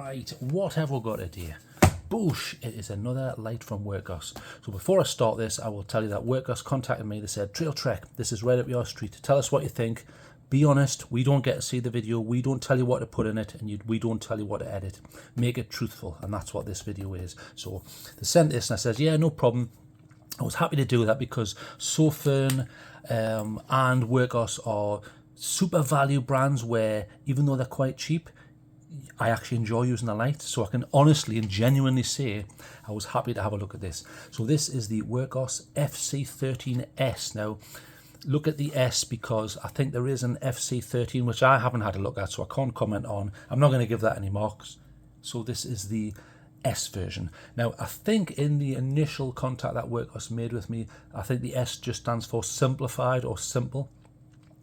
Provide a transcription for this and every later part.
Right, what have we got today? Boosh! It is another light from Wurkkos. So before I start this, I will tell you that Wurkkos contacted me. They said, TrailTrek, this is right up your street. Tell us what you think. Be honest, we don't get to see the video. We don't tell you what to put in it, and we don't tell you what to edit. Make it truthful, and that's what this video is. So they sent this, and I said, yeah, no problem. I was happy to do that because Sofern and Wurkkos are super value brands where, even though they're quite cheap, I actually enjoy using the light, so I can honestly and genuinely say I was happy to have a look at this. So this is the Wurkkos FC13S. Now, look at the S because I think there is an FC13 which I haven't had a look at, so I can't comment on. I'm not going to give that any marks. So this is the S version. Now, I think in the initial contact that Wurkkos made with me, I think the S just stands for simplified or simple.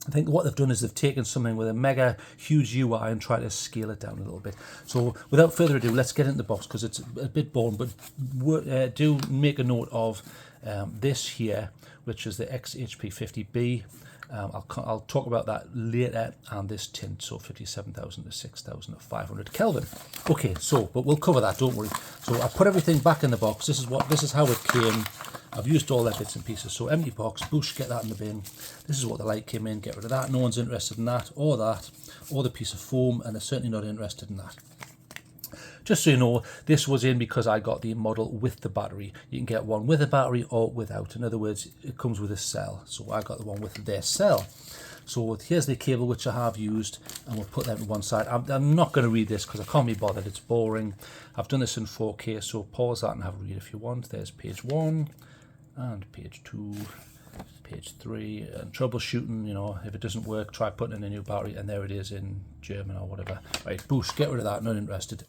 I think what they've done is they've taken something with a mega huge UI and tried to scale it down a little bit. So without further ado, let's get into the box because it's a bit boring, but do make a note of this here, which is the XHP50B. I'll talk about that later, and this tint, so 57,000 to 6,500 Kelvin. Okay, so but we'll cover that, don't worry. So I put everything back in the box. This is how it came. I've used all their bits and pieces. So empty box, boosh, get that in the bin. This is what the light came in, get rid of that. No one's interested in that, or the piece of foam, and they're certainly not interested in that. Just so you know, this was in because I got the model with the battery. You can get one with a battery or without. In other words, it comes with a cell. So I got the one with their cell. So here's the cable which I have used, and we'll put that to one side. I'm not going to read this because I can't be bothered. It's boring. I've done this in 4K, so pause that and have a read if you want. There's page 1 and page 2. Page 3, and troubleshooting, you know, if it doesn't work, try putting in a new battery, and there it is in German or whatever. Right, boosh, get rid of that, not interested.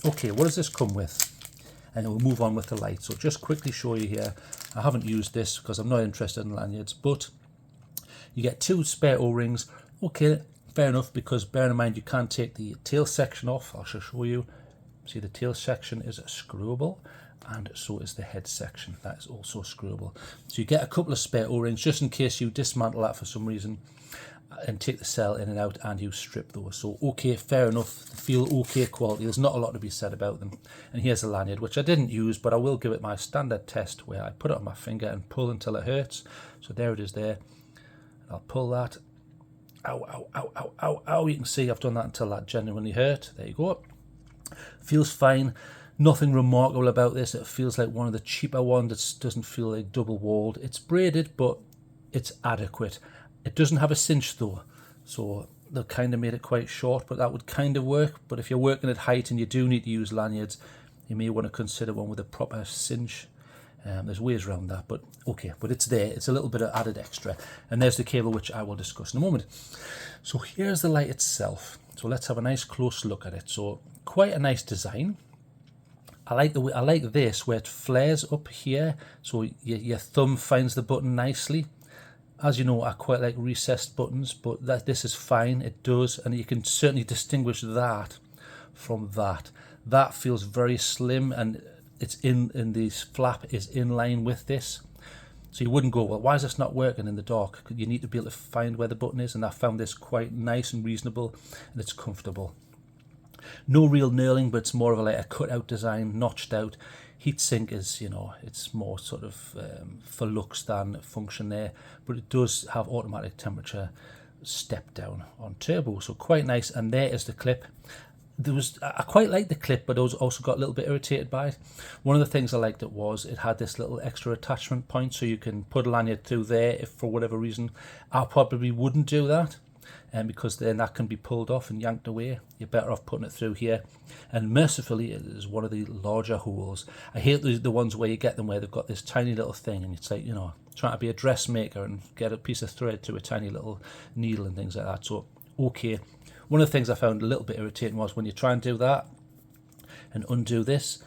Okay, what does this come with? And then we'll move on with the light. So just quickly show you here, I haven't used this because I'm not interested in lanyards, but you get 2 spare O-rings. Okay, fair enough, because bear in mind you can't take the tail section off. I'll show you. See, the tail section is screwable, and so is the head section. That is also screwable. So you get a couple of spare O-rings just in case you dismantle that for some reason and take the cell in and out and you strip those. So okay, fair enough, they feel okay quality. There's not a lot to be said about them. And here's a lanyard which I didn't use, but I will give it my standard test where I put it on my finger and pull until it hurts. So there it is there. I'll pull that. Ow, ow, ow, ow, ow, ow. You can see I've done that until that genuinely hurt. There you go. Feels fine. Nothing remarkable about this. It feels like one of the cheaper ones that doesn't feel like double walled. It's braided, but it's adequate. It doesn't have a cinch though, so they kind of made it quite short, but that would kind of work. But if you're working at height and you do need to use lanyards, you may want to consider one with a proper cinch. There's ways around that, but okay, but it's there. It's a little bit of added extra. And there's the cable, which I will discuss in a moment. So here's the light itself. So let's have a nice close look at it. So quite a nice design. I like this where it flares up here, so your thumb finds the button nicely. As you know, I quite like recessed buttons, but this is fine. It does, and you can certainly distinguish that from that. That feels very slim, and it's in the flap is in line with this. So you wouldn't go, well, why is this not working in the dark? You need to be able to find where the button is, and I found this quite nice and reasonable, and it's comfortable. No real knurling, but it's more of a cut-out design, notched out. Heatsink is, you know, it's more sort of for looks than function there, but it does have automatic temperature step down on turbo, so quite nice. And there is the clip. I quite liked the clip, but I also got a little bit irritated by it. One of the things I liked it had this little extra attachment point, so you can put a lanyard through there if for whatever reason. I probably wouldn't do that. Because then that can be pulled off and yanked away. You're better off putting it through here. And mercifully, it is one of the larger holes. I hate the ones where you get them where they've got this tiny little thing, and it's like, you know, trying to be a dressmaker and get a piece of thread to a tiny little needle and things like that. So, okay. One of the things I found a little bit irritating was when you try and do that and undo this,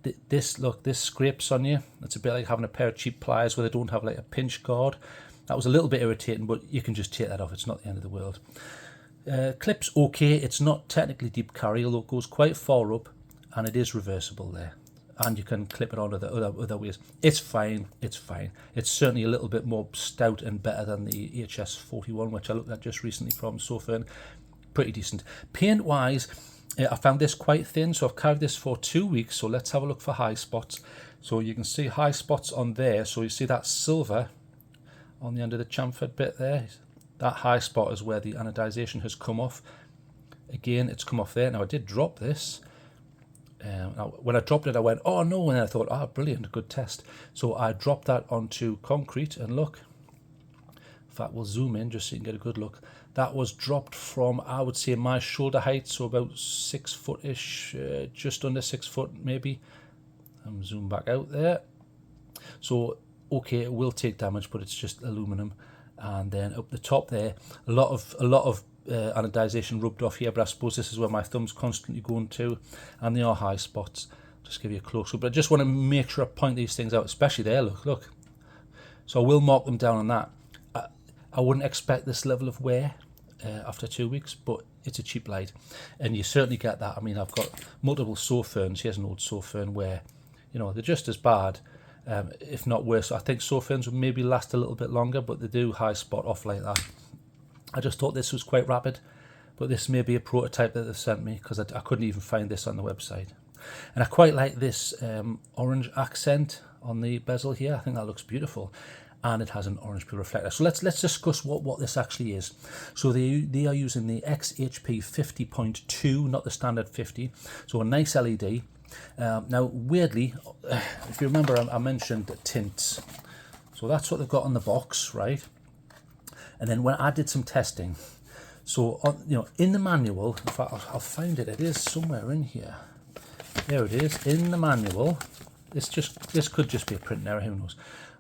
this scrapes on you. It's a bit like having a pair of cheap pliers where they don't have like a pinch guard. That was a little bit irritating, but you can just take that off. It's not the end of the world. Clip's okay. It's not technically deep carry, although it goes quite far up, and it is reversible there. And you can clip it on other ways. It's fine. It's fine. It's certainly a little bit more stout and better than the HS41, which I looked at just recently from Sofern. Pretty decent. Paint-wise, I found this quite thin, so I've carried this for 2 weeks. So let's have a look for high spots. So you can see high spots on there. So you see that silver on the end of the chamfered bit there. That high spot is where the anodization has come off. Again, it's come off there. Now I did drop this. Now, when I dropped it, I went, oh no, and I thought, ah, brilliant, good test. So I dropped that onto concrete, and look, in fact, we'll zoom in just so you can get a good look. That was dropped from, I would say, my shoulder height, so about 6 foot-ish, just under 6 foot maybe. And zoom back out there. So, okay, it will take damage, but it's just aluminum. And then up the top there, a lot of anodization rubbed off here, but I suppose this is where my thumb's constantly going to, and they are high spots. Just give you a close up, but I just want to make sure I point these things out, especially there. Look. So I will mark them down on that. I wouldn't expect this level of wear after 2 weeks, but it's a cheap light, and you certainly get that. I mean, I've got multiple saw ferns. Here's an old saw fern where, you know, they're just as bad, if not worse. I think saw ferns would maybe last a little bit longer, but they do high spot off like that. I just thought this was quite rapid, but this may be a prototype that they've sent me, because I couldn't even find this on the website. And I quite like this orange accent on the bezel here. I think that looks beautiful, and it has an orange peel reflector. So let's discuss what this actually is. So they are using the XHP50.2, not the standard 50. So a nice LED. Now, weirdly, if you remember, I mentioned tints. So that's what they've got on the box, right? And then when I did some testing, so in the manual, in fact, I'll find it. It is somewhere in here. There it is in the manual. This could just be a print error. Who knows?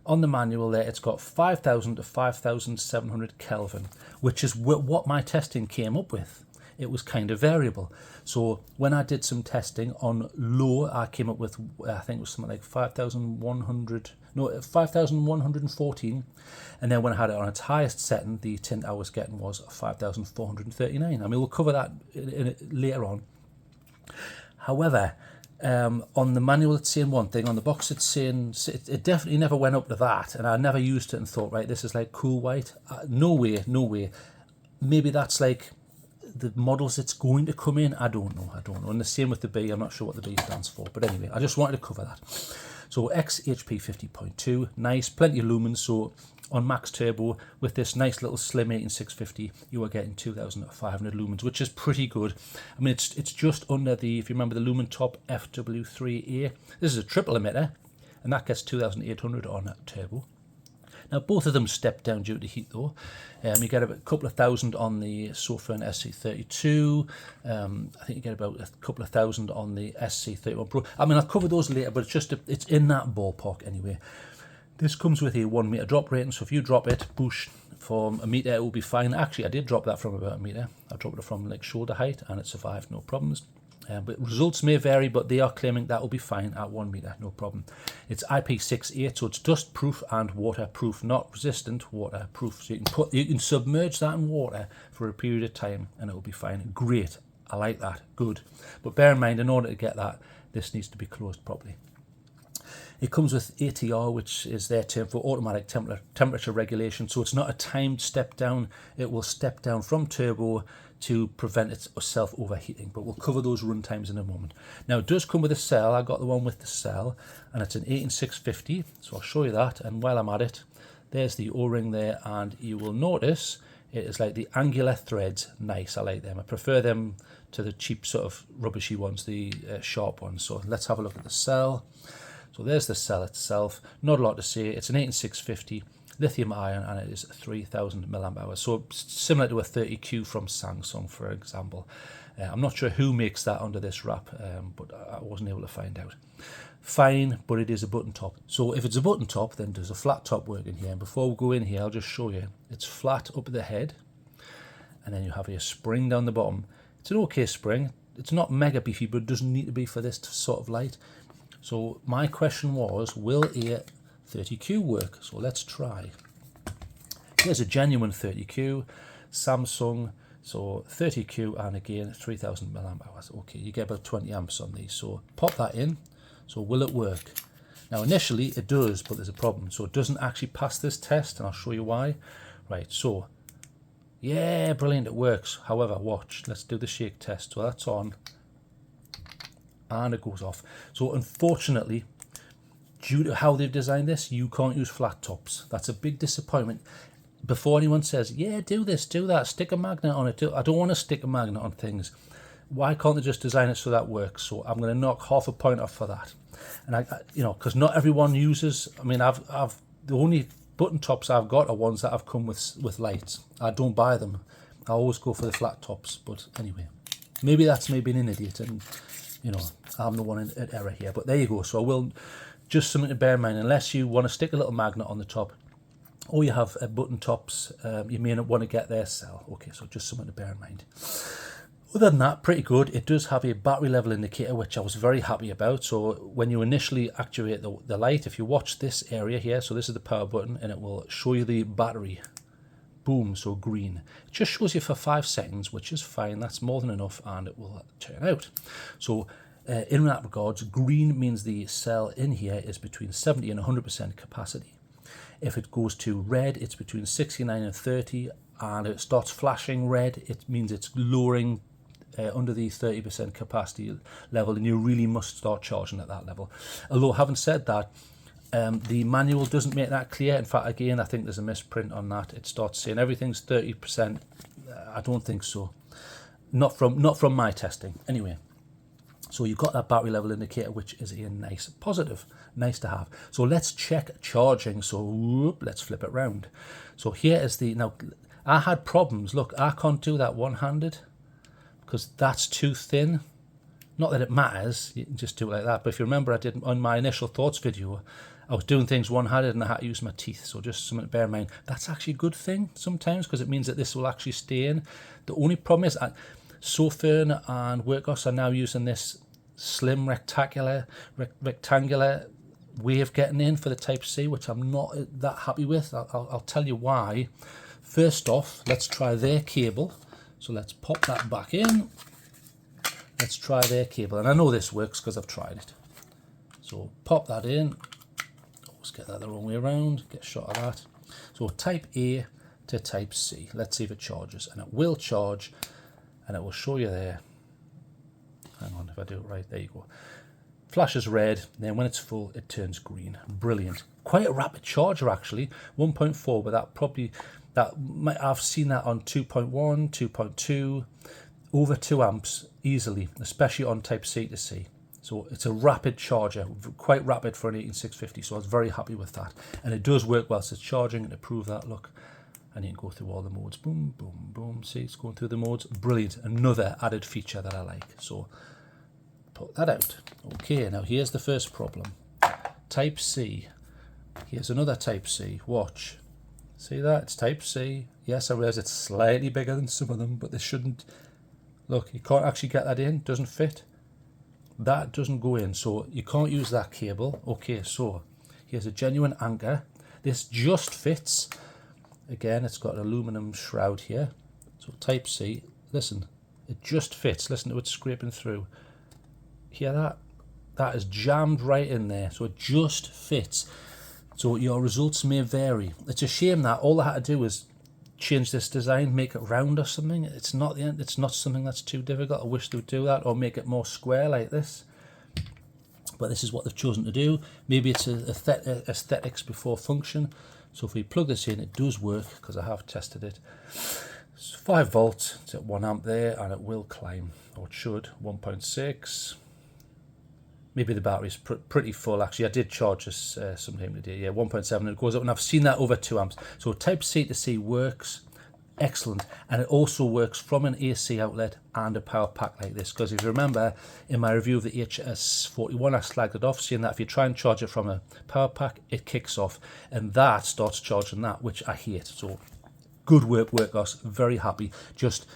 On the manual there, it's got 5,000 to 5,700 Kelvin, which is what my testing came up with. It was kind of variable. So when I did some testing on low, I came up with, I think it was something like 5,114. And then when I had it on its highest setting, the tint I was getting was 5,439. I mean, we'll cover that later on. However, on the manual it's saying one thing, on the box it's saying, it definitely never went up to that, and I never used it and thought, right, this is like cool white. No way. Maybe that's like the models it's going to come in. I don't know. And the same with the B. I'm not sure what the B stands for, but anyway, I just wanted to cover that. So XHP50.2, nice, plenty of lumens. So on max turbo with this nice little slim 18650, you are getting 2,500 lumens, which is pretty good. I mean, it's just under the, if you remember, the Lumentop FW3A. This is a triple emitter, and that gets 2,800 on turbo. Now, both of them step down due to heat, though. You get about a couple of thousand on the Sofern SC32. I think you get about a couple of thousand on the SC31 Pro. I mean, I'll cover those later, but it's in that ballpark anyway. This comes with a 1 meter drop rating, so if you drop it, boosh, from a meter, it will be fine. Actually, I did drop that from about a meter. I dropped it from like shoulder height, and it survived, no problems. But results may vary, but they are claiming that will be fine at 1 meter, no problem. It's IP68, so it's dust proof and waterproof, not resistant, waterproof. So you can submerge that in water for a period of time, and it will be fine. Great, I like that, good. But bear in mind, in order to get that, this needs to be closed properly. It comes with ATR, which is their term for automatic temperature regulation. So it's not a timed step down. It will step down from turbo to prevent itself overheating. But we'll cover those run times in a moment. Now, it does come with a cell. I got the one with the cell, and it's an 18650. So I'll show you that. And while I'm at it, there's the O-ring there, and you will notice it is like the angular threads. Nice, I like them. I prefer them to the cheap sort of rubbishy ones, the sharp ones. So let's have a look at the cell. So there's the cell itself. Not a lot to say. It's an 18650 lithium ion, and it is 3,000 milliamp hours. So similar to a 30Q from Samsung, for example. I'm not sure who makes that under this wrap, but I wasn't able to find out. Fine, but it is a button top. So if it's a button top, then does a flat top work in here? And before we go in here, I'll just show you. It's flat up at the head, and then you have your spring down the bottom. It's an okay spring. It's not mega beefy, but it doesn't need to be for this sort of light. So my question was, will a 30Q work? So let's try. Here's a genuine 30Q, Samsung, so 30Q, and again 3,000 milliamp hours. Okay, you get about 20 amps on these. So pop that in. So will it work? Now initially it does, but there's a problem. So it doesn't actually pass this test, and I'll show you why. Right, so yeah, brilliant, it works. However, watch, let's do the shake test. So that's on. and it goes off. So unfortunately, due to how they've designed this, you can't use flat tops. That's a big disappointment. Before anyone says, yeah, do this, do that, stick a magnet on it. I don't want to stick a magnet on things. Why can't they just design it so that works? So I'm going to knock half a point off for that. And because not everyone uses. I mean, I've the only button tops I've got are ones that have come with lights. I don't buy them. I always go for the flat tops. But anyway, maybe that's me being an idiot, and I'm the one in error here. But there you go. So I will just something to bear in mind. Unless you want to stick a little magnet on the top, or you have button tops, you may not want to get their cell. Okay, so just something to bear in mind. Other than that, pretty good. It does have a battery level indicator, which I was very happy about. So when you initially activate the light, if you watch this area here, so this is the power button, and it will show you the battery. Boom, so green. It just shows you for 5 seconds, which is fine. That's more than enough, and it will turn out. So in that regards, green means the cell in here is between 70 and 100% capacity. If it goes to red, it's between 69 and 30, and it starts flashing red, it means it's lowering under the 30% capacity level, and you really must start charging at that level. Although having said that, the manual doesn't make that clear. In fact, again, I think there's a misprint on that. It starts saying everything's 30%. I don't think so. Not from my testing. Anyway, so you've got that battery level indicator, which is a nice positive, nice to have. So let's check charging. So let's flip it round. So here is now I had problems. Look, I can't do that one-handed because that's too thin. Not that it matters, you can just do it like that. But if you remember, I did on my initial thoughts video, I was doing things one-handed and I had to use my teeth. So just something to bear in mind. That's actually a good thing sometimes, because it means that this will actually stay in. The only problem is Sofern and Wurkkos are now using this slim rectangular way of getting in for the Type-C, which I'm not that happy with. I'll tell you why. First off, let's try their cable. So let's pop that back in. Let's try their cable. And I know this works because I've tried it. So pop that in. Always get that the wrong way around. Get a shot of that. So Type A to Type C. Let's see if it charges. And it will charge. And it will show you there. Hang on, if I do it right. There you go. Flashes red. Then when it's full, it turns green. Brilliant. Quite a rapid charger, actually. 1.4, but I've seen that on 2.1, 2.2, over 2 amps easily, especially on Type C to C. So it's a rapid charger, quite rapid for an 18650. So I was very happy with that, and it does work whilst it's charging. And to prove that, look, and you can go through all the modes. Boom, boom, boom. See, it's going through the modes. Brilliant. Another added feature that I like. So put that out. Okay, now here's the first problem. Type C. Here's another Type C. Watch. See that? It's Type C. Yes, I realize it's slightly bigger than some of them, but this shouldn't. Look, you can't actually get that in. Doesn't fit. That doesn't go in, so you can't use that cable. Okay, so here's a genuine anchor. This just fits. Again, it's got an aluminum shroud here. So Type C. Listen, it just fits. Listen to it scraping through. Hear that? That is jammed right in there. So it just fits. So your results may vary. It's a shame that all I had to do was change this design, make it round or something. It's not the end. It's not something that's too difficult. I wish they would do that, or make it more square like this. But this is what they've chosen to do. Maybe it's aesthetics before function. So if we plug this in, it does work because I have tested it. It's 5 volts. It's at 1 amp there, and it will climb, or it should. 1.6. Maybe the battery's pretty full. Actually, I did charge this sometime today. Yeah, 1.7, and it goes up, and I've seen that over 2 amps. So Type C to C works excellent, and it also works from an AC outlet and a power pack like this. Because if you remember, in my review of the HS41, I slagged it off, saying that if you try and charge it from a power pack, it kicks off, and that starts charging that, which I hate. So good work, Wurkkos. Very happy. Just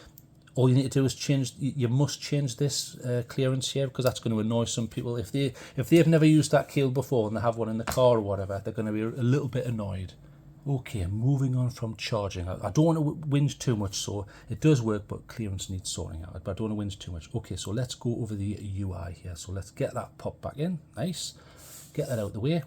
all you need to do is change. You must change this clearance here, because that's going to annoy some people. If they've never used that cable before and they have one in the car or whatever, they're going to be a little bit annoyed. Okay, moving on from charging. I don't want to whinge too much, so it does work, but clearance needs sorting out. But I don't want to whinge too much. Okay, so let's go over the UI here. So let's get that pop back in. Nice. Get that out of the way.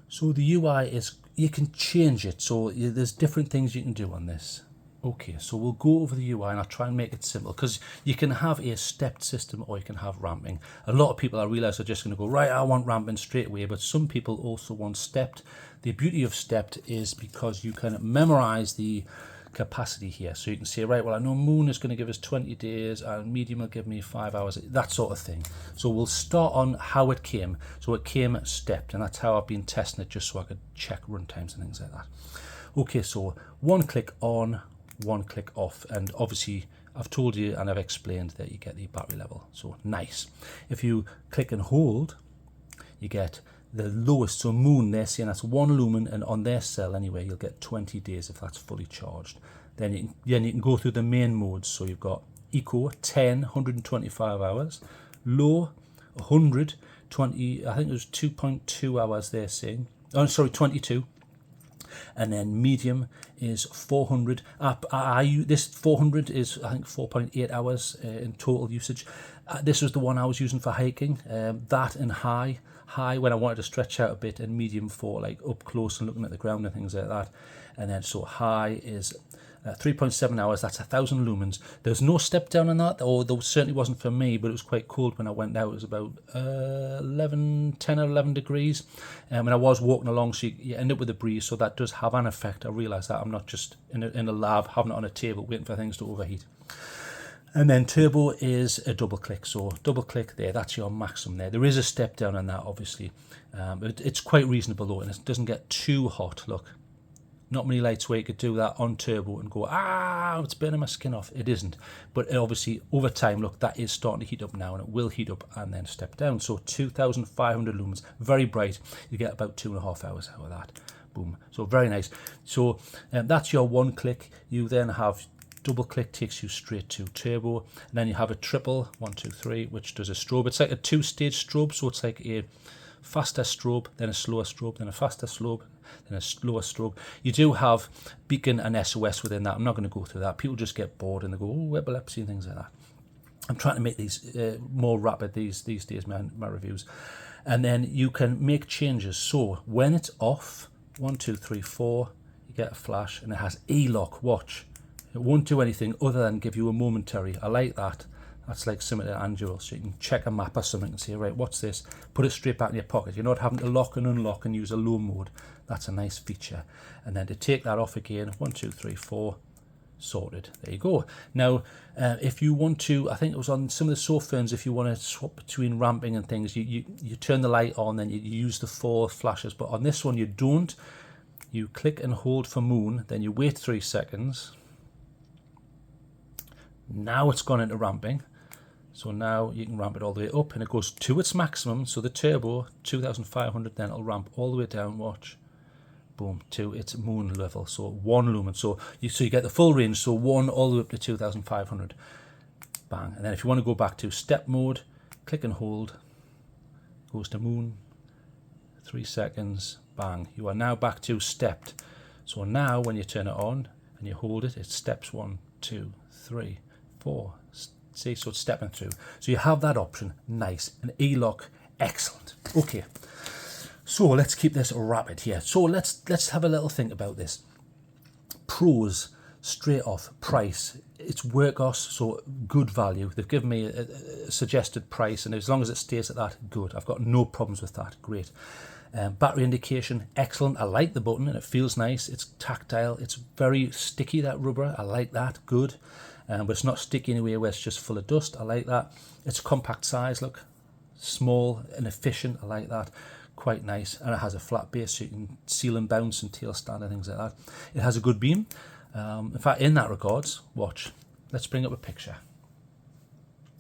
So the UI is, you can change it. So there's different things you can do on this. Okay, so we'll go over the UI and I'll try and make it simple, because you can have a stepped system or you can have ramping. A lot of people, I realise, are just going to go, right, I want ramping straight away, but some people also want stepped. The beauty of stepped is because you can memorise the capacity here. So you can say, right, well, I know moon is going to give us 20 days and medium will give me 5 hours, that sort of thing. So we'll start on how it came. So it came stepped, and that's how I've been testing it, just so I could check run times and things like that. Okay, so one click on, one click off, and obviously I've told you and I've explained that you get the battery level, so nice. If you click and hold, you get the lowest, so moon, they're saying that's 1 lumen, and on their cell anyway you'll get 20 days if that's fully charged. Then you can go through the main modes. So you've got eco 10, 125 hours, low 120, I think it was 2.2 hours they're saying, oh sorry, 22. And then medium is 400. This 400 is, I think, 4.8 hours in total usage. This was the one I was using for hiking. That and high when I wanted to stretch out a bit, and medium for like up close and looking at the ground and things like that. And then so high is 3.7 hours, that's 1,000 lumens. There's no step down on that, or there certainly wasn't for me, but it was quite cold when I went out. It was about 10 or 11 degrees, and I was walking along, so you end up with a breeze, so that does have an effect. I realise that I'm not just in a lab having it on a table waiting for things to overheat. And then turbo is a double click, so double click there, that's your maximum there. There is a step down on that, obviously, but it's quite reasonable though, and it doesn't get too hot. Look, not many lights where you could do that on turbo and go, it's burning my skin off. It isn't, but it obviously over time, look, that is starting to heat up now, and it will heat up and then step down. So 2,500 lumens, very bright. You get about 2.5 hours out of that. Boom. So very nice. So that's your one click. You then have double click, takes you straight to turbo, and then you have a triple 1, 2, 3, which does a strobe. It's like a 2-stage strobe, so it's like a faster strobe, then a slower strobe, then a faster strobe, then a slower strobe. You do have beacon and SOS within that. I'm not going to go through that. People just get bored and they go, oh, epilepsy and things like that. I'm trying to make these more rapid these days, my reviews. And then you can make changes. So when it's off, 1, 2, 3, 4, you get a flash, and it has E-lock. Watch. It won't do anything other than give you a momentary. I like that. That's like similar to Angelo, so you can check a map or something and say, right, what's this? Put it straight back in your pocket. You're not having to lock and unlock and use a low mode. That's a nice feature. And then to take that off again, 1, 2, 3, 4, sorted. There you go. Now, if you want to, I think it was on some of the Sopherns, if you want to swap between ramping and things, you turn the light on, then you use the 4 flashes. But on this one, you don't. You click and hold for moon, then you wait 3 seconds. Now it's gone into ramping. So now you can ramp it all the way up, and it goes to its maximum. So the turbo, 2,500, then it'll ramp all the way down, watch, boom, to its moon level. So 1 lumen. So you get the full range, so 1 all the way up to 2,500. Bang. And then if you want to go back to step mode, click and hold, goes to moon, 3 seconds, bang. You are now back to stepped. So now when you turn it on and you hold it, it steps 1, 2, 3, 4. See, so it's stepping through. So you have that option. Nice. And E-lock, excellent. Okay. So let's keep this rapid here. So let's have a little think about this. Pros, straight off, price. It's Wurkkos, so good value. They've given me a suggested price, and as long as it stays at that, good. I've got no problems with that. Great. Battery indication, excellent. I like the button and it feels nice. It's tactile. It's very sticky, that rubber. I like that. Good. But it's not sticky in a way where it's just full of dust. I like that. It's compact size, look. Small and efficient. I like that. Quite nice. And it has a flat base, so you can seal and bounce and tail stand and things like that. It has a good beam. In fact, in that regards, watch. Let's bring up a picture.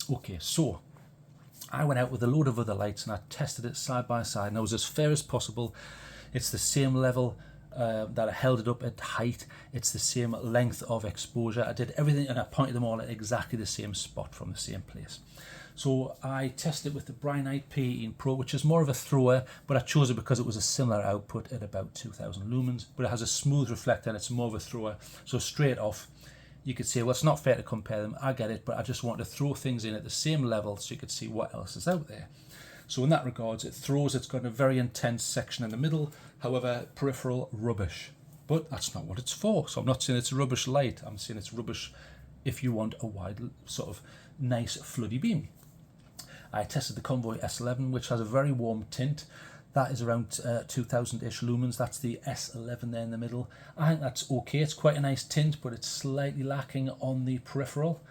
Okay, so I went out with a load of other lights and I tested it side by side, and I was as fair as possible. It's the same level that I held it up at height. It's the same length of exposure. I did everything and I pointed them all at exactly the same spot from the same place. So I tested it with the Brightnight P18 Pro, which is more of a thrower, but I chose it because it was a similar output at about 2,000 lumens, but it has a smooth reflector and it's more of a thrower. So straight off, you could say, well, it's not fair to compare them. I get it, but I just want to throw things in at the same level so you could see what else is out there. So in that regards, it throws. It's got a very intense section in the middle. However, peripheral, rubbish. But that's not what it's for. So I'm not saying it's a rubbish light. I'm saying it's rubbish if you want a wide, sort of nice floody beam. I tested the Convoy S11, which has a very warm tint. That is around 2000-ish lumens. That's the S11 there in the middle. I think that's okay. It's quite a nice tint, but it's slightly lacking on the peripheral.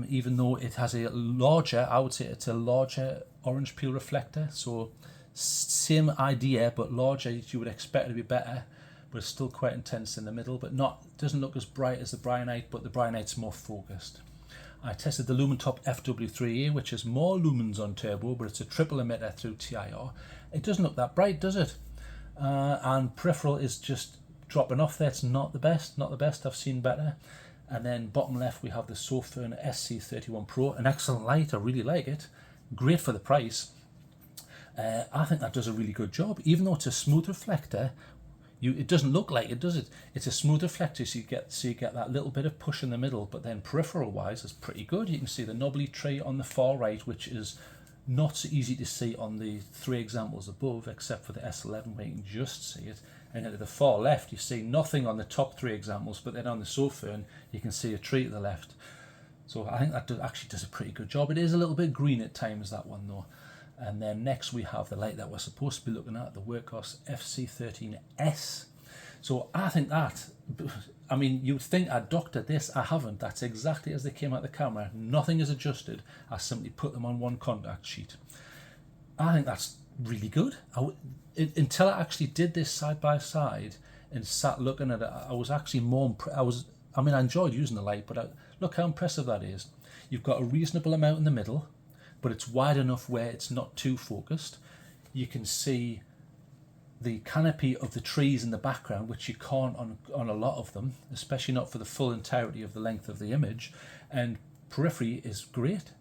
Even though it has a larger, I would say it's a larger orange peel reflector. So same idea, but larger. You would expect it to be better, but it's still quite intense in the middle, but doesn't look as bright as the Brianite, but the Brianite's more focused. I tested the Lumentop FW3A, which is more lumens on turbo, but it's a triple emitter through TIR. It doesn't look that bright, does it? And peripheral is just dropping off there. It's not the best, I've seen better. And then bottom left, we have the Sofern SC31 Pro, an excellent light, I really like it. Great for the price. I think that does a really good job, even though it's a smooth reflector. It doesn't look like it, does it? It's a smooth reflector, so you get that little bit of push in the middle, but then peripheral wise, it's pretty good. You can see the knobbly tree on the far right, which is not so easy to see on the 3 examples above, except for the S11 where you can just see it. And at the far left, you see nothing on the top 3 examples, but then on the Sofern, you can see a tree to the left. So I think that actually does a pretty good job. It is a little bit green at times, that one though. And then next we have the light that we're supposed to be looking at, the Wurkkos FC13S. So I think that, I mean, you'd think I doctored this. I haven't. That's exactly as they came out the camera. Nothing is adjusted. I simply put them on one contact sheet. I think that's really good. Until I actually did this side by side and sat looking at it, I was actually more I enjoyed using the light, but look how impressive that is. You've got a reasonable amount in the middle, but it's wide enough where it's not too focused. You can see the canopy of the trees in the background, which you can't on a lot of them, especially not for the full entirety of the length of the image. And periphery is great.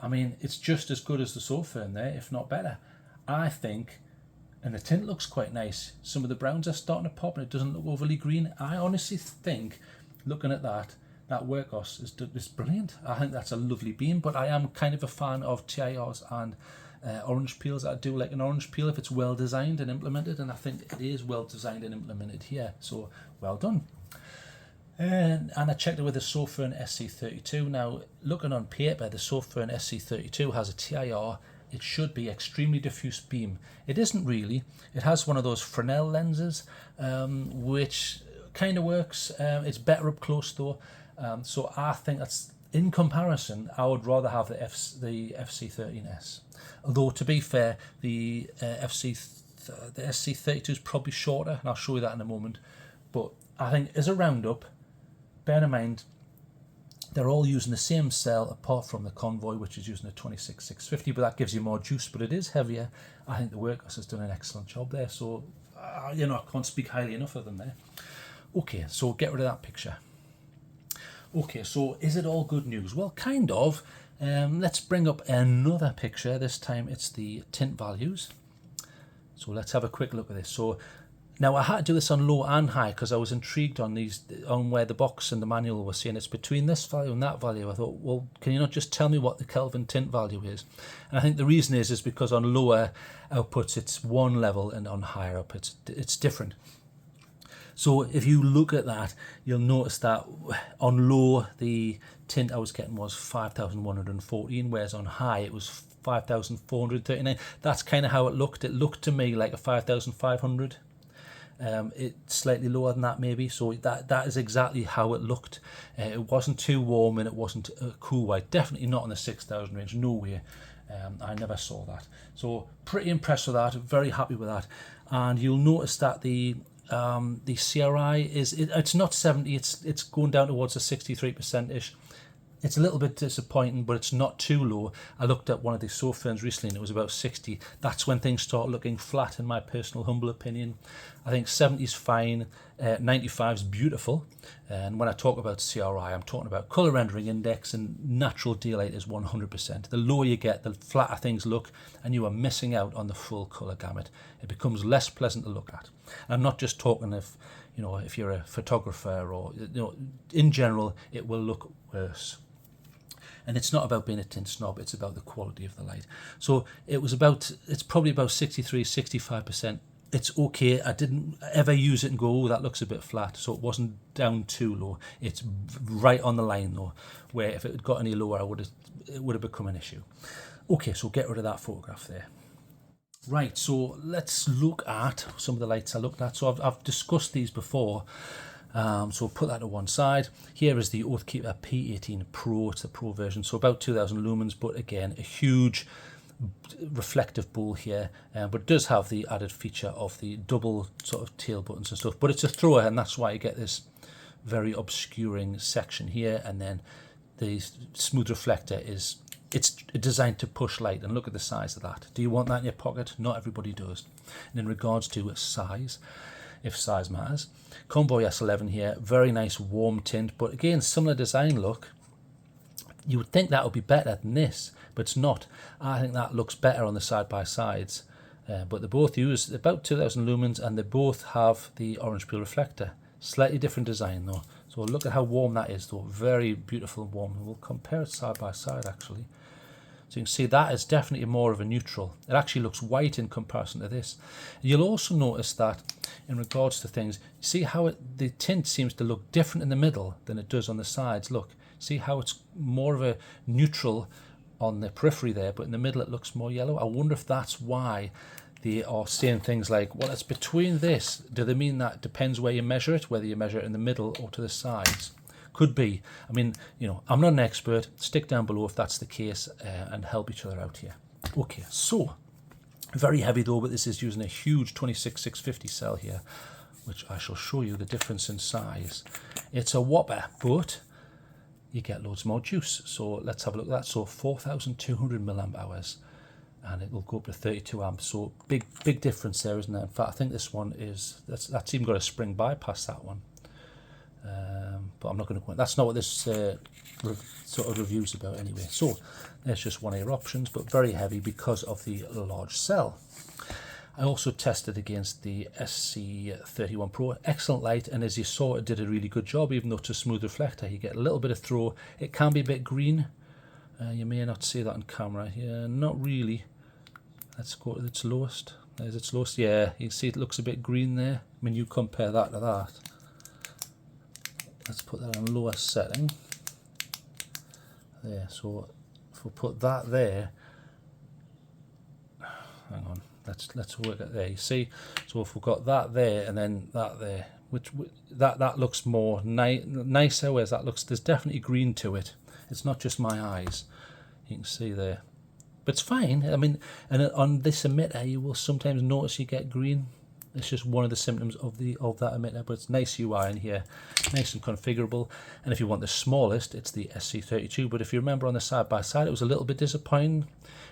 I mean, it's just as good as the Sofern there, if not better. I think, and the tint looks quite nice. Some of the browns are starting to pop and it doesn't look overly green. I honestly think, looking at that Wurkkos is brilliant. I think that's a lovely beam, but I am kind of a fan of TIRs and orange peels. I do like an orange peel if it's well designed and implemented, and I think it is well designed and implemented here, so well done. And I checked it with the Sofern SC32. Now, looking on paper, the Sofern SC32 has a TIR. It should be extremely diffuse beam. It isn't really. It has one of those Fresnel lenses, which kind of works. It's better up close though. So I think that's, in comparison, I would rather have the FC13S. Although to be fair, the SC32 is probably shorter, and I'll show you that in a moment. But I think as a roundup, bear in mind, they're all using the same cell apart from the Convoy, which is using a 26650, but that gives you more juice, but it is heavier. I think the Wurkkos has done an excellent job there, so I can't speak highly enough of them there. Okay, so get rid of that picture. Okay, so is it all good news? Well, kind of. Let's bring up another picture. This time it's the tint values. So let's have a quick look at this. So now I had to do this on low and high because I was intrigued on where the box and the manual were saying it's between this value and that value. I thought, well, can you not just tell me what the Kelvin tint value is? And I think the reason is because on lower outputs it's one level and on higher outputs it's different. So if you look at that, you'll notice that on low, the tint I was getting was 5,114, whereas on high it was 5,439. That's kind of how it looked. It looked to me like a 5,500. It's slightly lower than that maybe. So that is exactly how it looked. It wasn't too warm and it wasn't cool white. Definitely not in the 6,000 range. No way. I never saw that. So pretty impressed with that. Very happy with that. And you'll notice that the CRI it's not 70, it's going down towards a 63%ish. It's a little bit disappointing, but it's not too low. I looked at one of the Soferns recently and it was about 60. That's when things start looking flat, in my personal humble opinion. I think 70 is fine, 95 is beautiful. And when I talk about CRI, I'm talking about colour rendering index, and natural daylight is 100%. The lower you get, the flatter things look, and you are missing out on the full colour gamut. It becomes less pleasant to look at. I'm not just talking if you're a photographer or, in general, it will look worse. And it's not about being a tint snob, it's about the quality of the light. So it's probably about 63, 65% it's okay. I didn't ever use it and go, oh, that looks a bit flat. So it wasn't down too low. It's right on the line though, where if it had got any lower, it would have become an issue. Okay, so get rid of that photograph there. Right, so let's look at some of the lights I looked at. So I've discussed these before. So put that to one side. Here is the Oathkeeper P18 Pro. It's the Pro version, so about 2000 lumens, but again, a huge reflective bowl here, but it does have the added feature of the double sort of tail buttons and stuff, but it's a thrower, and that's why you get this very obscuring section here. And then the smooth reflector it's designed to push light, and look at the size of that. Do you want that in your pocket? Not everybody does. And in regards to size, if size matters, Convoy S11 here, very nice warm tint, but again, similar design look. You would think that would be better than this, but it's not. I think that looks better on the side-by-sides. But they both use about 2000 lumens, and they both have the orange peel reflector. Slightly different design though. So look at how warm that is though. Very beautiful and warm. We'll compare it side-by-side actually. So you can see that is definitely more of a neutral. It actually looks white in comparison to this. And you'll also notice that in regards to things, see how the tint seems to look different in the middle than it does on the sides. Look, see how it's more of a neutral on the periphery there, but in the middle it looks more yellow. I wonder if that's why they are saying things like, well, it's between this. Do they mean that depends where you measure it, whether you measure it in the middle or to the sides? Could be. I mean, you know, I'm not an expert. Stick down below if that's the case, and help each other out here. Okay, so very heavy though, but this is using a huge 26650 cell here, which I shall show you the difference in size. It's a whopper, but you get loads more juice. So let's have a look at that. So 4,200 milliamp hours, and it will go up to 32 amps. So big difference there, isn't there? In fact, I think this one is, that's even got a spring bypass, that one. But I'm not going to go in. That's not what this sort of review's about anyway. So there's just one of your options, but very heavy because of the large cell. I also tested against the SC31 Pro. Excellent light, and as you saw, it did a really good job. Even though it's a smooth reflector, you get a little bit of throw. It can be a bit green. You may not see that on camera. Yeah, not really. Let's go to its lowest. There's its lowest. Yeah, you can see it looks a bit green there. I mean, you compare that to that. Let's put that on lowest setting. There, so if we put that there, hang on, let's work it there. You see, so if we've got that there and then that there, which that looks more nicer, whereas that looks, there's definitely green to it. It's not just my eyes. You can see there, but it's fine. I mean, and on this emitter, you will sometimes notice you get green. It's just one of the symptoms of that emitter, but it's nice UI in here, nice and configurable. And if you want the smallest, it's the SC32. But if you remember on the side-by-side, it was a little bit disappointing,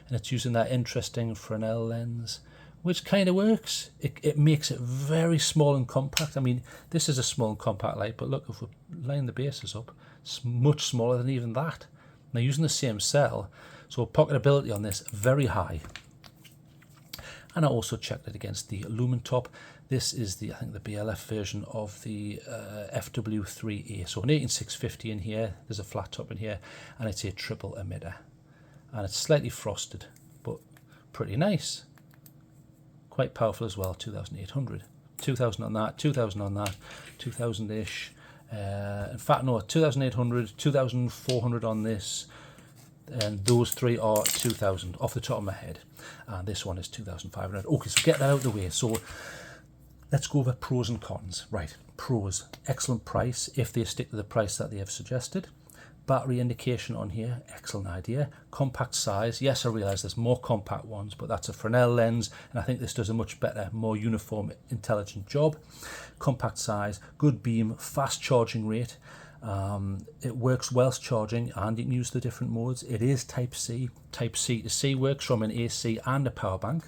and it's using that interesting Fresnel lens, which kind of works. It makes it very small and compact. I mean, this is a small and compact light, but look, if we line the bases up, it's much smaller than even that. Now, using the same cell, so pocketability on this, very high. And I also checked it against the Lumen Top. This is I think the BLF version of the FW3A. So an 18650 in here, there's a flat top in here, and it's a triple emitter. And it's slightly frosted, but pretty nice. Quite powerful as well, 2800. 2000 on that, 2000 on that, 2000-ish. In fact, no, 2800, 2400 on this. And those three are 2000 off the top of my head, and this one is 2500. Okay, so get that out of the way. So let's go over pros and cons. Right, pros, excellent price if they stick to the price that they have suggested. Battery indication on here, excellent idea. Compact size, yes, I realise there's more compact ones, but that's a Fresnel lens, and I think this does a much better, more uniform, intelligent job. Compact size, good beam, fast charging rate. It works whilst charging, and you can use the different modes. It is Type C. Type C to C works from an AC and a power bank,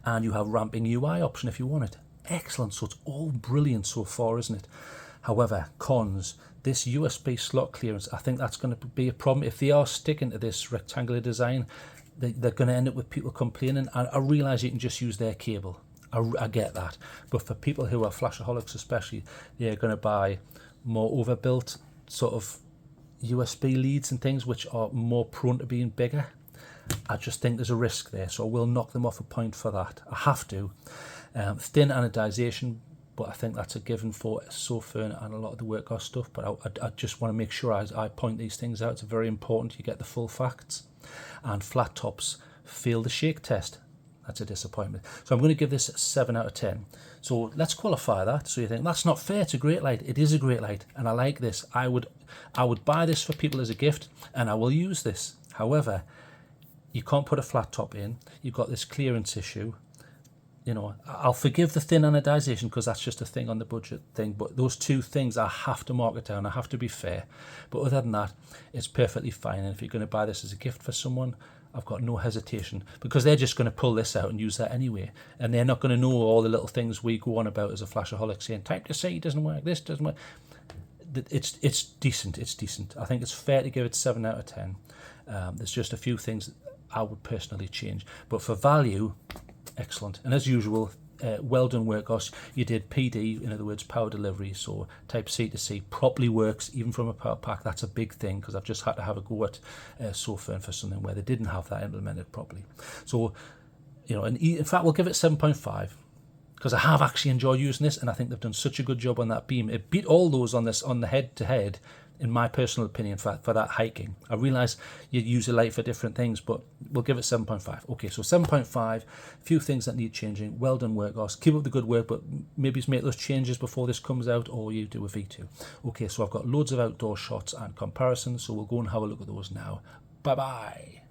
and you have ramping UI option if you want it. Excellent. So it's all brilliant so far, isn't it? However, cons, this USB slot clearance, I think that's going to be a problem. If they are sticking to this rectangular design, they're going to end up with people complaining. And I realise you can just use their cable. I get that, but for people who are flashaholics especially, they're going to buy more overbuilt sort of USB leads and things which are more prone to being bigger. I just think there's a risk there, so I will knock them off a point for that. I have to. Thin anodization, but I think that's a given for Sofern and a lot of the Wurkkos stuff. But I just want to make sure I point these things out. It's very important you get the full facts. And flat tops fail the shake test. That's a disappointment. So I'm going to give this a 7 out of 10. So let's qualify that. So you think that's not fair. It's a great light. It is a great light, and I like this. I would buy this for people as a gift, and I will use this. However, you can't put a flat top in. You've got this clearance issue. You know, I'll forgive the thin anodization because that's just a thing on the budget thing. But those two things I have to mark it down. I have to be fair. But other than that, it's perfectly fine. And if you're going to buy this as a gift for someone, I've got no hesitation, because they're just going to pull this out and use that anyway. And they're not going to know all the little things we go on about as a flashaholic, saying type to C doesn't work, this doesn't work. It's decent. It's decent. I think it's fair to give it 7 out of 10. There's just a few things I would personally change. But for value, excellent. And as usual, well done Wurkkos. You did PD, in other words power delivery, so type C to C properly works even from a power pack. That's a big thing, because I've just had to have a go at Sofern for something where they didn't have that implemented properly. So, you know, and in fact we'll give it 7.5, because I have actually enjoyed using this, and I think they've done such a good job on that beam. It beat all those on the head to head, in my personal opinion, for that hiking. I realise you use a light for different things, but we'll give it 7.5. Okay, so 7.5, a few things that need changing. Well done Wurkkos. Keep up the good work, but maybe make those changes before this comes out, or you do a V2. Okay, so I've got loads of outdoor shots and comparisons, so we'll go and have a look at those now. Bye-bye.